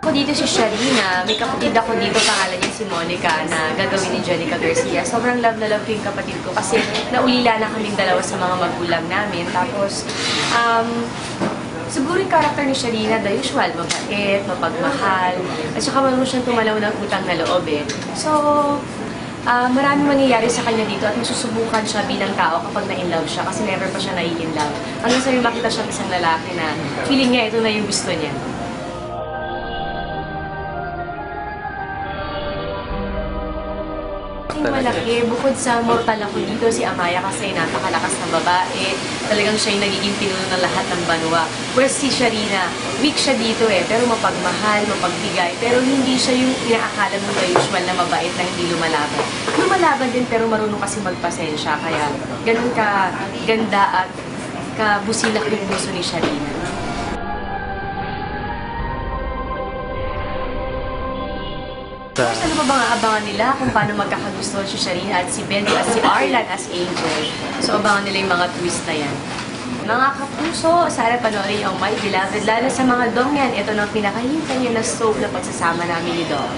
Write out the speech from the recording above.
Ako dito si Sharina, may kapatid ako dito, pangalan niya si Monica, na gagawin ni Jenica Garcia. Sobrang love na love ko yung kapatid ko kasi naulila na kaming dalawa sa mga magulang namin. Tapos, siguro yung karakter ni Sharina, the usual, mabait, mapagmahal, at saka marunong siyang tumalaw ng utang na loob eh. So, maraming mangyayari sa kanya dito at masusubukan siya bilang tao kapag na-in-love siya kasi never pa siya na-in-love. Hanggang sa makita siyang isang lalaki na feeling niya ito na yung gusto niya. Malaki. Bukod sa mortal ako dito, si Amaya kasi napakalakas ng babae. Talagang siya yung nagiging pinuno ng lahat ng banwa. Whereas si Sharina, weak siya dito eh, pero mapagmahal, mapagbigay. Pero hindi siya yung inaakala mo na usual na mabait na hindi lumalaban. Lumalaban din pero marunong kasi magpasensya. Kaya ganun ka ganda at kabusilak yung puso ni Sharina. Ano pa bang aabangan nila kung paano magkakagusto si Sharina at si Benji at si Arlan as Angel? So abangan nila yung mga twist na yan. Mga kapuso, sana panoorin yung My Beloved. Lalo sa mga dong yan, ito na pinakahintay yun na soap na pagsasama namin ni Dong.